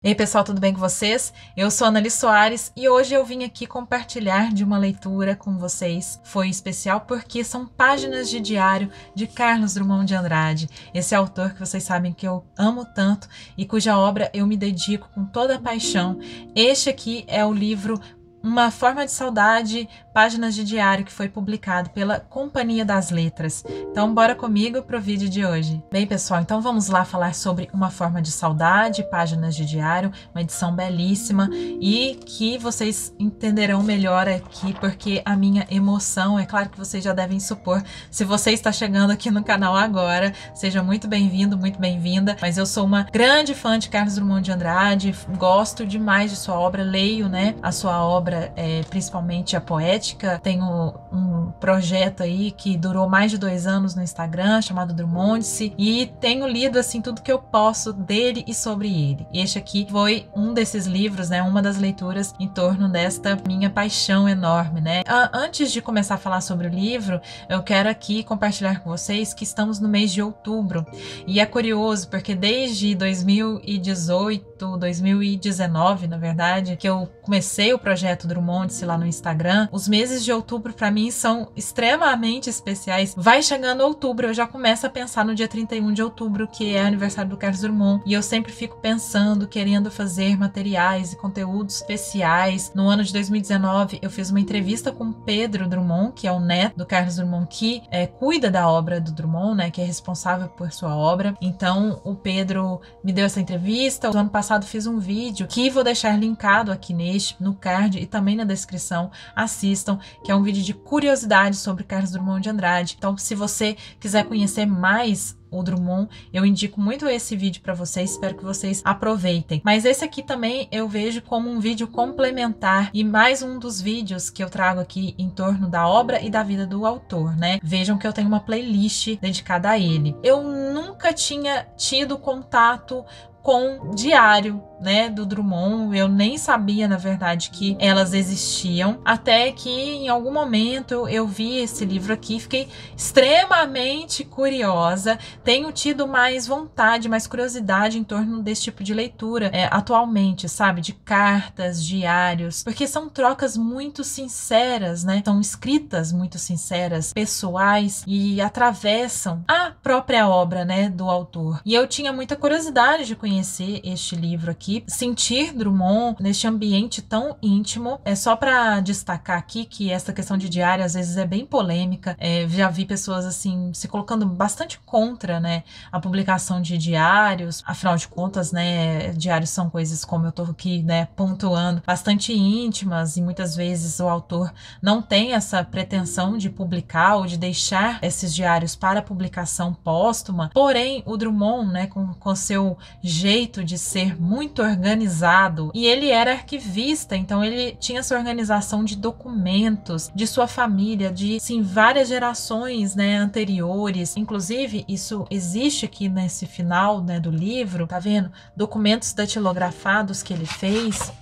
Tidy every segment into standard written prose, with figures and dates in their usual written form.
E aí, pessoal, tudo bem com vocês? Eu sou a Annali Soares e hoje eu vim aqui compartilhar de uma leitura com vocês. Foi especial porque são páginas de diário de Carlos Drummond de Andrade, esse autor que vocês sabem que eu amo tanto e cuja obra eu me dedico com toda a paixão. Este aqui é o livro Uma Forma de Saudade, páginas de diário, que foi publicado pela Companhia das Letras. Então, bora comigo pro vídeo de hoje. Bem, pessoal, então vamos lá falar sobre Uma Forma de Saudade, páginas de diário, uma edição belíssima e que vocês entenderão melhor aqui, porque a minha emoção, é claro que vocês já devem supor, se você está chegando aqui no canal agora, seja muito bem-vindo, muito bem-vinda, mas eu sou uma grande fã de Carlos Drummond de Andrade, gosto demais de sua obra, leio, né, a sua obra, principalmente a poética. Tenho um projeto aí que durou mais de 2 anos no Instagram, chamado Drummond-se, e tenho lido assim tudo que eu posso dele e sobre ele. Este aqui foi um desses livros, né, uma das leituras em torno desta minha paixão enorme, né. Antes de começar a falar sobre o livro, eu quero aqui compartilhar com vocês que estamos no mês de outubro, e é curioso porque desde 2018, 2019, na verdade, que eu comecei o projeto Drummond-se lá no Instagram, os meses de outubro para mim são extremamente especiais. Vai chegando outubro, eu já começo a pensar no dia 31 de outubro, que é aniversário do Carlos Drummond, e eu sempre fico pensando, querendo fazer materiais e conteúdos especiais. No ano de 2019, eu fiz uma entrevista com Pedro Drummond, que é o neto do Carlos Drummond, que cuida da obra do Drummond, né, que é responsável por sua obra. Então, o Pedro me deu essa entrevista. No ano passado fiz um vídeo que vou deixar linkado aqui no card e também na descrição. Assistam, que é um vídeo de curiosidade sobre Carlos Drummond de Andrade. Então, se você quiser conhecer mais o Drummond, eu indico muito esse vídeo para vocês, espero que vocês aproveitem. Mas esse aqui também eu vejo como um vídeo complementar e mais um dos vídeos que eu trago aqui em torno da obra e da vida do autor, né? Vejam que eu tenho uma playlist dedicada a ele. Eu nunca tinha tido contato com diário, né, do Drummond. Eu nem sabia, na verdade, que elas existiam, até que em algum momento eu vi esse livro aqui, fiquei extremamente curiosa, tenho tido mais vontade, mais curiosidade em torno desse tipo de leitura atualmente, sabe, de cartas, diários, porque são trocas muito sinceras, né, são escritas muito sinceras, pessoais, e atravessam a própria obra, né, do autor. E eu tinha muita curiosidade de conhecer este livro aqui, sentir Drummond neste ambiente tão íntimo. É só para destacar aqui que essa questão de diário às vezes é bem polêmica. Já vi pessoas assim se colocando bastante contra, né, a publicação de diários. Afinal de contas, né, diários são coisas, como eu tô aqui, né, pontuando, bastante íntimas, e muitas vezes o autor não tem essa pretensão de publicar ou de deixar esses diários para publicação póstuma. Porém, o Drummond, né, com seu jeito de ser muito organizado, e ele era arquivista, então ele tinha essa organização de documentos de sua família, de sim, várias gerações, né, anteriores. Inclusive, isso existe aqui nesse final, né, do livro, tá vendo? Documentos datilografados que ele fez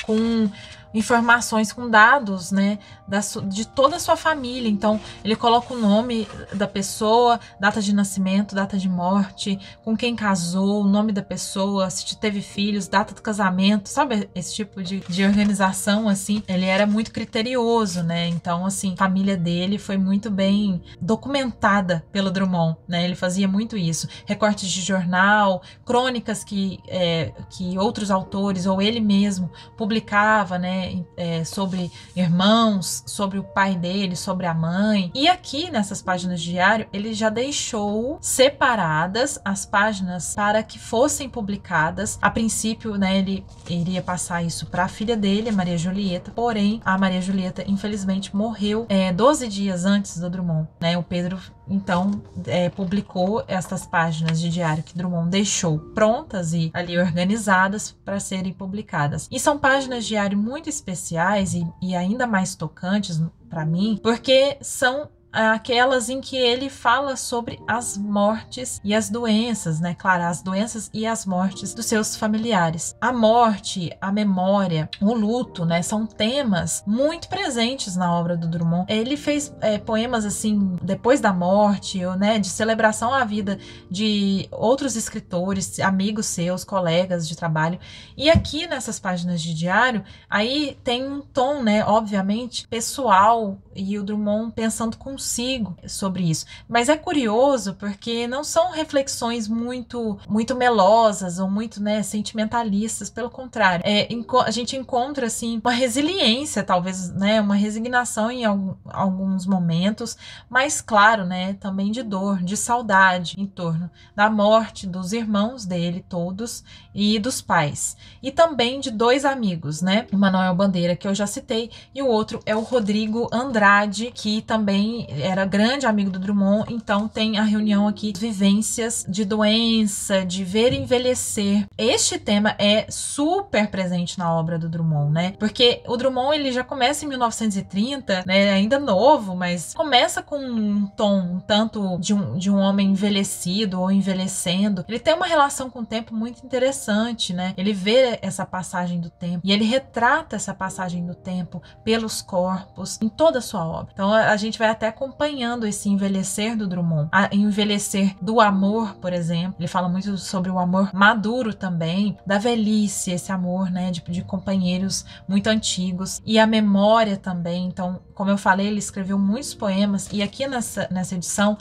com informações, com dados, né, de toda a sua família. Então ele coloca o nome da pessoa, data de nascimento, data de morte, com quem casou, o nome da pessoa, se teve filhos, data do casamento, sabe, esse tipo de organização, assim. Ele era muito criterioso, né, então assim, a família dele foi muito bem documentada pelo Drummond, né, ele fazia muito isso, recortes de jornal, crônicas que outros autores ou ele mesmo publicava, né, sobre irmãos, sobre o pai dele, sobre a mãe. E aqui nessas páginas de diário ele já deixou separadas as páginas para que fossem publicadas. A princípio, né, ele iria passar isso para a filha dele, a Maria Julieta, porém a Maria Julieta infelizmente morreu 12 dias antes do Drummond, né? O Pedro então publicou estas páginas de diário que Drummond deixou prontas e ali organizadas para serem publicadas. E são páginas de diário muito especiais e ainda mais tocantes para mim, porque são aquelas em que ele fala sobre as mortes e as doenças, né? Claro, as doenças e as mortes dos seus familiares. A morte, a memória, o luto, né? São temas muito presentes na obra do Drummond. Ele fez poemas assim, depois da morte, ou, né, de celebração à vida de outros escritores, amigos seus, colegas de trabalho. E aqui nessas páginas de diário, aí tem um tom, né, obviamente, pessoal, e o Drummond pensando consigo sobre isso. Mas é curioso porque não são reflexões muito melosas ou muito, né, sentimentalistas, pelo contrário. A gente encontra assim uma resiliência, talvez, né, uma resignação em alguns momentos, mas claro, né, também de dor, de saudade em torno da morte dos irmãos dele todos e dos pais. E também de dois amigos, né? O Manuel Bandeira, que eu já citei, e o outro é o Rodrigo Andrade, que também era grande amigo do Drummond. Então tem a reunião aqui, vivências de doença, de ver envelhecer. Este tema é super presente na obra do Drummond, né? Porque o Drummond, ele já começa em 1930, né? Ainda novo, mas começa com um tom um tanto de um homem envelhecido ou envelhecendo. Ele tem uma relação com o tempo muito interessante, né? Ele vê essa passagem do tempo e ele retrata essa passagem do tempo pelos corpos em toda a sua obra. Então a gente vai até acompanhando esse envelhecer do Drummond, envelhecer do amor, por exemplo. Ele fala muito sobre o amor maduro também, da velhice, esse amor, né, de companheiros muito antigos, e a memória também. Então, como eu falei, ele escreveu muitos poemas, e aqui nessa edição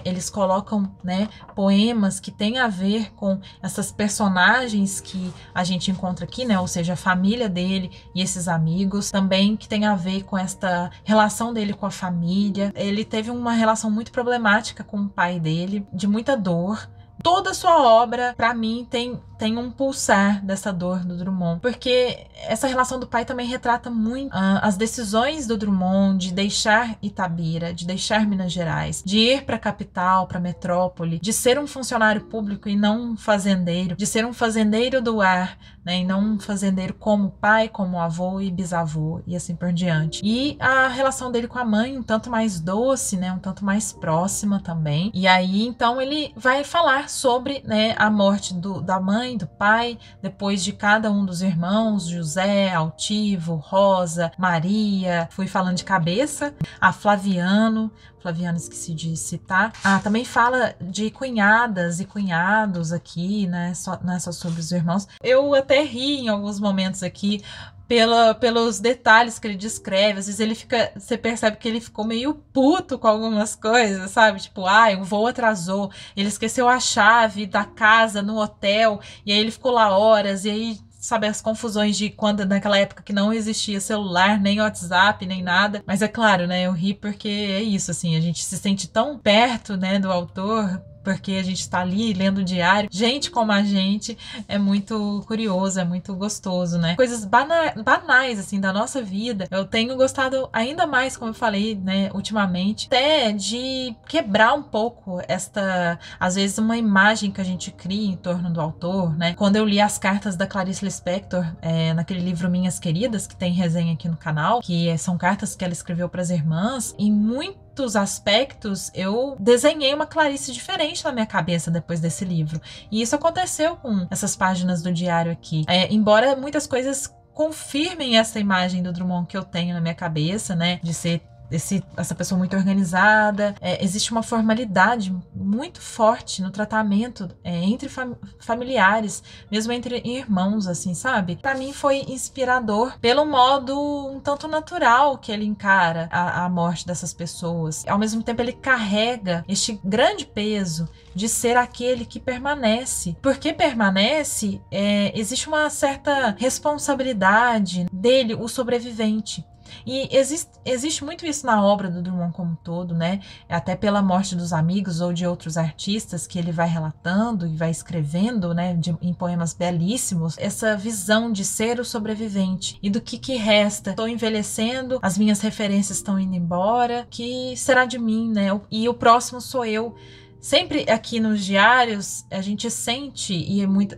eles colocam, né, poemas que têm a ver com essas personagens que a gente encontra aqui, né, ou seja, a família dele e esses amigos, também que tem a ver com esta relação dele com a família. Ele teve uma relação muito problemática com o pai dele, de muita dor. Toda a sua obra, para mim, tem um pulsar dessa dor do Drummond, porque essa relação do pai também retrata muito as decisões do Drummond de deixar Itabira, de deixar Minas Gerais, de ir para a capital, para a metrópole, de ser um funcionário público e não um fazendeiro, de ser um fazendeiro do ar, né, e não um fazendeiro como pai, como avô e bisavô, e assim por diante. E a relação dele com a mãe, um tanto mais doce, né, um tanto mais próxima também. E aí, então, ele vai falar sobre, né, a morte da mãe, do pai, depois de cada um dos irmãos, José, Altivo, Rosa, Maria, fui falando de cabeça, a Flaviano, esqueci de citar. Também fala de cunhadas e cunhados aqui, né, não é só sobre os irmãos. Eu até ri em alguns momentos aqui, pelos detalhes que ele descreve. Às vezes você percebe que ele ficou meio puto com algumas coisas, sabe? Tipo, o voo atrasou, ele esqueceu a chave da casa no hotel, e aí ele ficou lá horas, e aí, sabe, as confusões de quando, naquela época que não existia celular, nem WhatsApp, nem nada. Mas é claro, né, eu ri porque é isso, assim, a gente se sente tão perto, né, do autor, porque a gente está ali lendo o diário. Gente como a gente, é muito curioso, é muito gostoso, né? Coisas banais, assim, da nossa vida. Eu tenho gostado ainda mais, como eu falei, né, ultimamente, até de quebrar um pouco às vezes, uma imagem que a gente cria em torno do autor, né? Quando eu li as cartas da Clarice Lispector, naquele livro Minhas Queridas, que tem resenha aqui no canal, que são cartas que ela escreveu para as irmãs, e muitos aspectos eu desenhei uma Clarice diferente na minha cabeça depois desse livro. E isso aconteceu com essas páginas do diário aqui. Embora muitas coisas confirmem essa imagem do Drummond que eu tenho na minha cabeça, né, de ser essa pessoa muito organizada, existe uma formalidade muito forte no tratamento entre familiares, mesmo entre irmãos, assim, sabe? Pra mim foi inspirador pelo modo um tanto natural que ele encara a morte dessas pessoas. Ao mesmo tempo, ele carrega este grande peso de ser aquele que permanece. Porque permanece, existe uma certa responsabilidade dele, o sobrevivente. E existe muito isso na obra do Drummond como um todo, né? Até pela morte dos amigos ou de outros artistas que ele vai relatando e vai escrevendo, né, em poemas belíssimos, essa visão de ser o sobrevivente e do que resta. Estou envelhecendo, as minhas referências estão indo embora, que será de mim, né? E o próximo sou eu. sempre aqui nos diários a gente sente,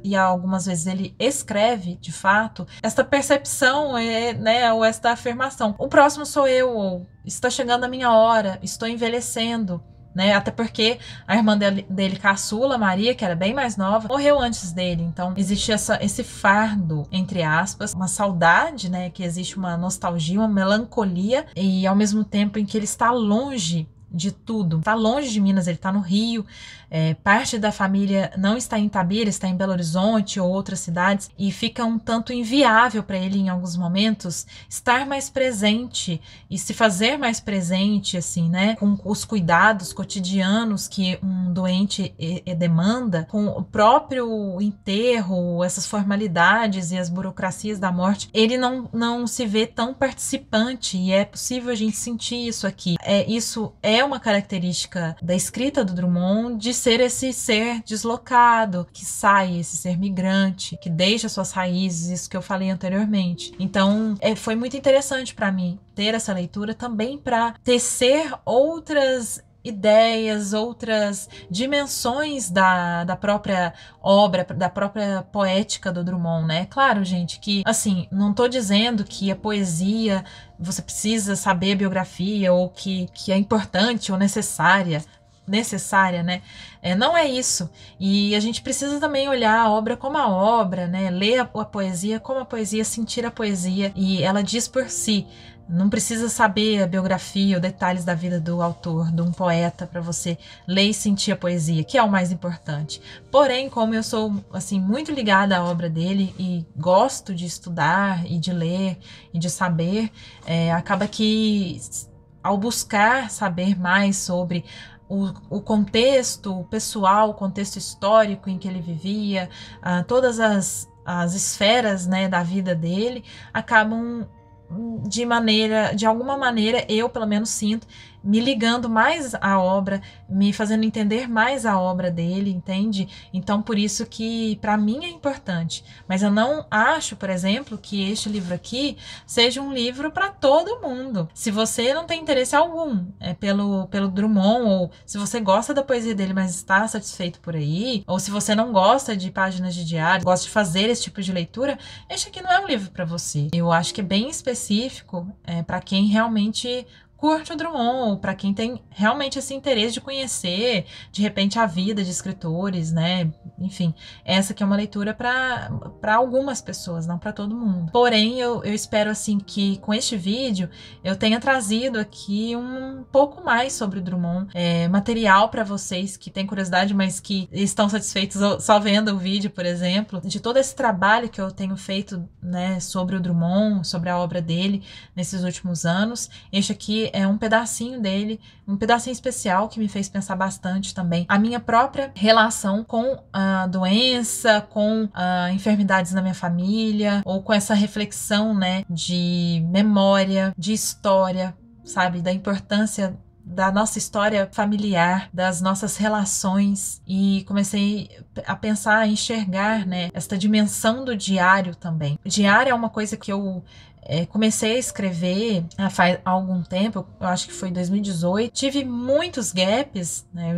e algumas vezes ele escreve, de fato, esta percepção, né, ou esta afirmação. O próximo sou eu, ou está chegando a minha hora, estou envelhecendo. Né? Até porque a irmã dele caçula, Maria, que era bem mais nova, morreu antes dele. Então existe esse fardo, entre aspas, uma saudade, né? Que existe uma nostalgia, uma melancolia, e ao mesmo tempo em que ele está longe de tudo. Está longe de Minas, ele está no Rio. Parte da família não está em Itabira, está em Belo Horizonte ou outras cidades, e fica um tanto inviável para ele em alguns momentos estar mais presente e se fazer mais presente, assim, né, com os cuidados cotidianos que um doente demanda, com o próprio enterro, essas formalidades e as burocracias da morte. Ele não se vê tão participante, e é possível a gente sentir isso aqui. Isso é uma característica da escrita do Drummond, de ser esse ser deslocado, que sai, esse ser migrante, que deixa suas raízes, isso que eu falei anteriormente. Então, foi muito interessante para mim ter essa leitura também para tecer outras ideias, outras dimensões da própria obra, da própria poética do Drummond, né? Claro, gente, que, assim, não tô dizendo que a poesia você precisa saber a biografia, ou que é importante ou necessária, né? Não é isso. E a gente precisa também olhar a obra como a obra, né? Ler a poesia como a poesia, sentir a poesia, e ela diz por si. Não precisa saber a biografia ou detalhes da vida do autor, de um poeta, para você ler e sentir a poesia, que é o mais importante. Porém, como eu sou, assim, muito ligada à obra dele e gosto de estudar e de ler e de saber, acaba que, ao buscar saber mais sobre o contexto pessoal, o contexto histórico em que ele vivia, todas as esferas, né, da vida dele, acabam de alguma maneira, eu pelo menos sinto, me ligando mais à obra, me fazendo entender mais a obra dele, entende? Então, por isso que para mim é importante. Mas eu não acho, por exemplo, que este livro aqui seja um livro para todo mundo. Se você não tem interesse algum pelo Drummond, ou se você gosta da poesia dele, mas está satisfeito por aí, ou se você não gosta de páginas de diário, gosta de fazer esse tipo de leitura, este aqui não é um livro para você. Eu acho que é bem específico para quem realmente curte o Drummond, para quem tem realmente esse interesse de conhecer, de repente, a vida de escritores, né? Enfim, essa aqui é uma leitura para algumas pessoas, não para todo mundo. Porém, eu espero, assim, que com este vídeo eu tenha trazido aqui um pouco mais sobre o Drummond, material para vocês que têm curiosidade, mas que estão satisfeitos só vendo o vídeo, por exemplo, de todo esse trabalho que eu tenho feito, né, sobre o Drummond, sobre a obra dele nesses últimos anos. Este aqui é um pedacinho dele, um pedacinho especial que me fez pensar bastante também a minha própria relação com a doença, com enfermidades na minha família, ou com essa reflexão, né, de memória, de história, sabe, da importância da nossa história familiar, das nossas relações, e comecei a pensar, a enxergar, né, esta dimensão do diário também. O diário é uma coisa que eu comecei a escrever faz algum tempo, eu acho que foi em 2018. Tive muitos gaps, né,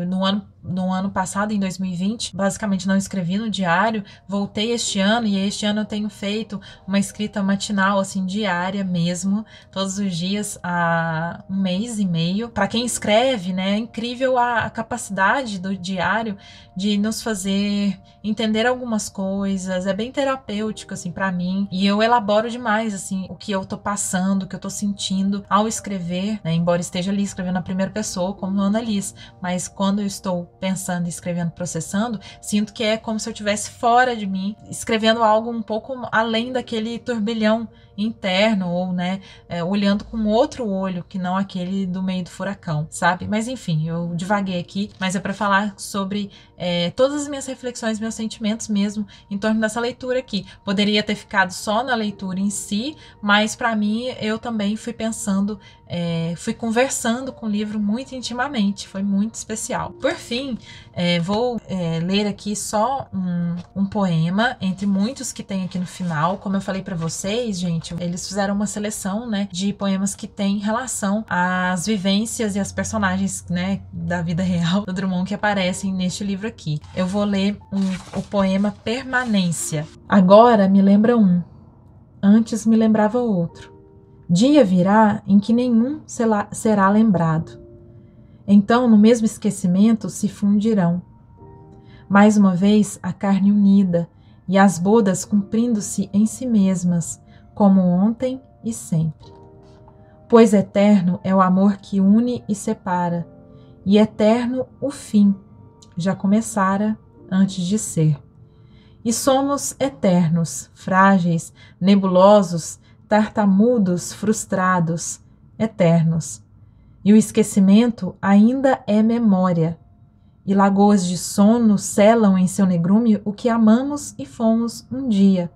no ano passado, em 2020, basicamente não escrevi no diário. Voltei este ano, e este ano eu tenho feito uma escrita matinal, assim, diária mesmo, todos os dias há um mês e meio. Para quem escreve, né, é incrível a capacidade do diário de nos fazer entender algumas coisas. É bem terapêutico, assim, para mim, e eu elaboro demais, assim, o que eu tô passando, o que eu tô sentindo ao escrever, né, embora esteja ali escrevendo na primeira pessoa, como Ana Liz, mas quando eu estou pensando, escrevendo, processando, sinto que é como se eu estivesse fora de mim, escrevendo algo um pouco além daquele turbilhão interno, ou, né, olhando com outro olho, que não aquele do meio do furacão, sabe? Mas enfim, eu divaguei aqui, mas é para falar sobre todas as minhas reflexões, meus sentimentos mesmo, em torno dessa leitura aqui. Poderia ter ficado só na leitura em si, mas para mim eu também fui pensando, fui conversando com o livro muito intimamente, foi muito especial. Por fim, vou ler aqui só um poema, entre muitos que tem aqui no final. Como eu falei para vocês, gente, eles fizeram uma seleção, né, de poemas que têm relação às vivências e às personagens, né, da vida real do Drummond que aparecem neste livro aqui. Eu vou ler o poema Permanência. Agora me lembra um, antes me lembrava outro. Dia virá em que nenhum será lembrado. Então, no mesmo esquecimento se fundirão. Mais uma vez, a carne unida e as bodas cumprindo-se em si mesmas, como ontem e sempre. Pois eterno é o amor que une e separa, e eterno o fim, já começara antes de ser. E somos eternos, frágeis, nebulosos, tartamudos, frustrados, eternos. E o esquecimento ainda é memória, e lagoas de sono selam em seu negrume o que amamos e fomos um dia,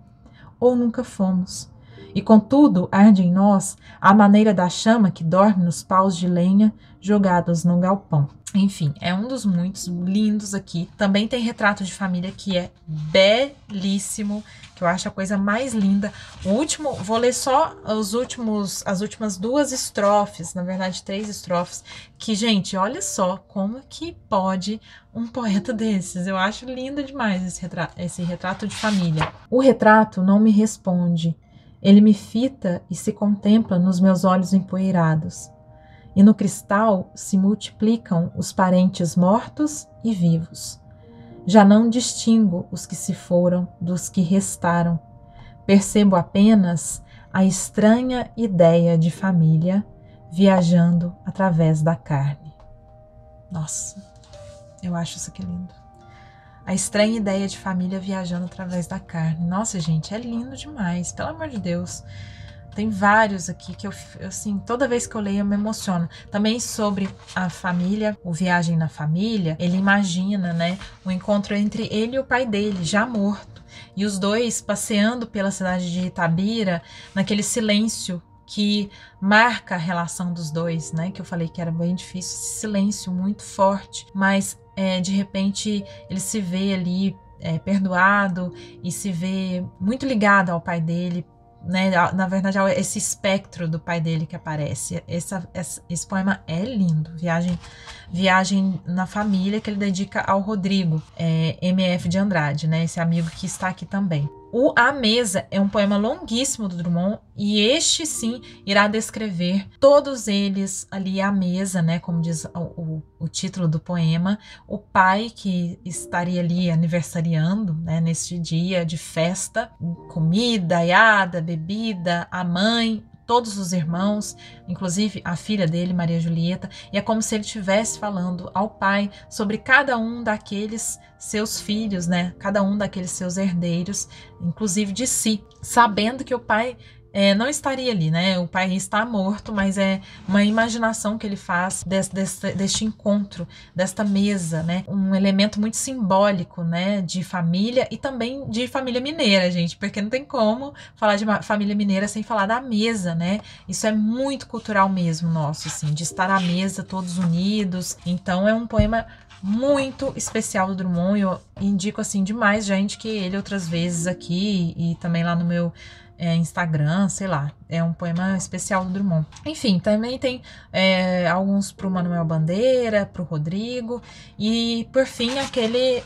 ou nunca fomos. E contudo arde em nós a maneira da chama que dorme nos paus de lenha jogados no galpão. Enfim, é um dos muitos lindos aqui. Também tem retrato de família que é belíssimo, que eu acho a coisa mais linda. O último, vou ler só as últimas 2 estrofes, na verdade 3 estrofes, que, gente, olha só como que pode um poeta desses. Eu acho lindo demais esse retrato de família. O retrato não me responde. Ele me fita e se contempla nos meus olhos empoeirados. E no cristal se multiplicam os parentes mortos e vivos. Já não distingo os que se foram dos que restaram. Percebo apenas a estranha ideia de família viajando através da carne. Nossa, eu acho isso aqui lindo. A estranha ideia de família viajando através da carne. Nossa, gente, é lindo demais, pelo amor de Deus. Tem vários aqui que eu, assim, toda vez que eu leio eu me emociono. Também sobre a família, o Viagem na Família, ele imagina, né, o encontro entre ele e o pai dele, já morto. E os dois passeando pela cidade de Itabira, naquele silêncio que marca a relação dos dois, né, que eu falei que era bem difícil, esse silêncio muito forte, mas de repente ele se vê ali perdoado e se vê muito ligado ao pai dele, né? Na verdade, esse espectro do pai dele que aparece. Esse poema é lindo. Viagem na Família, que ele dedica ao Rodrigo M.F. de Andrade, né? Esse amigo que está aqui também. A Mesa é um poema longuíssimo do Drummond, e este sim irá descrever todos eles ali à mesa, né, como diz o título do poema, o pai que estaria ali aniversariando, né, neste dia de festa, comida, aiada, bebida, a mãe, todos os irmãos, inclusive a filha dele, Maria Julieta, e é como se ele estivesse falando ao pai sobre cada um daqueles seus filhos, né? Cada um daqueles seus herdeiros, inclusive de si, sabendo que o pai não estaria ali, né? O pai está morto, mas é uma imaginação que ele faz deste encontro, desta mesa, né? Um elemento muito simbólico, né? De família e também de família mineira, gente, porque não tem como falar de família mineira sem falar da mesa, né? Isso é muito cultural mesmo nosso, assim, de estar à mesa todos unidos. Então é um poema muito especial do Drummond. Eu indico, assim, demais, já indiquei ele outras vezes aqui e também lá no meu Instagram, sei lá, é um poema especial do Drummond. Enfim, também tem alguns para o Manuel Bandeira, para o Rodrigo, e por fim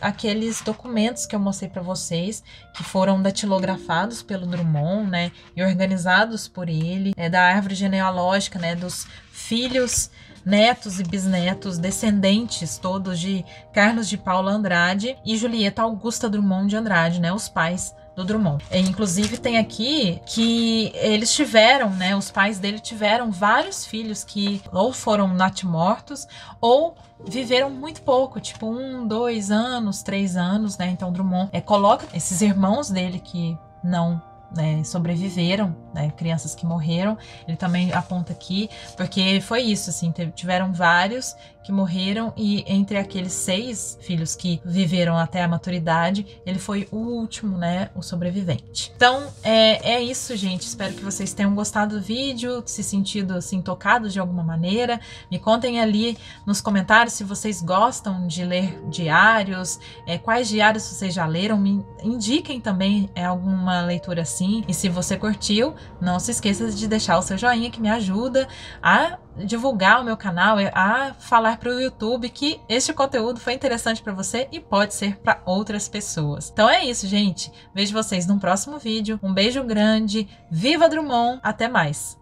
aqueles documentos que eu mostrei para vocês, que foram datilografados pelo Drummond, né, e organizados por ele, da árvore genealógica, né, dos filhos, netos e bisnetos, descendentes todos de Carlos de Paula Andrade e Julieta Augusta Drummond de Andrade, né, os pais do Drummond. Inclusive tem aqui que eles tiveram, né, os pais dele tiveram vários filhos que ou foram natimortos ou viveram muito pouco, tipo 1, 2 anos, 3 anos, né? Então Drummond coloca esses irmãos dele que não né, sobreviveram, né, crianças que morreram. Ele também aponta aqui, porque foi isso, assim, tiveram vários que morreram e entre aqueles 6 filhos que viveram até a maturidade, ele foi o último, né, o sobrevivente. Então, é isso, gente. Espero que vocês tenham gostado do vídeo, se sentido, assim, tocados de alguma maneira. Me contem ali nos comentários se vocês gostam de ler diários, quais diários vocês já leram, me indiquem também alguma leitura assim. E se você curtiu, não se esqueça de deixar o seu joinha, que me ajuda a divulgar o meu canal, a falar para o YouTube que este conteúdo foi interessante para você e pode ser para outras pessoas. Então é isso, gente. Vejo vocês num próximo vídeo. Um beijo grande. Viva Drummond. Até mais.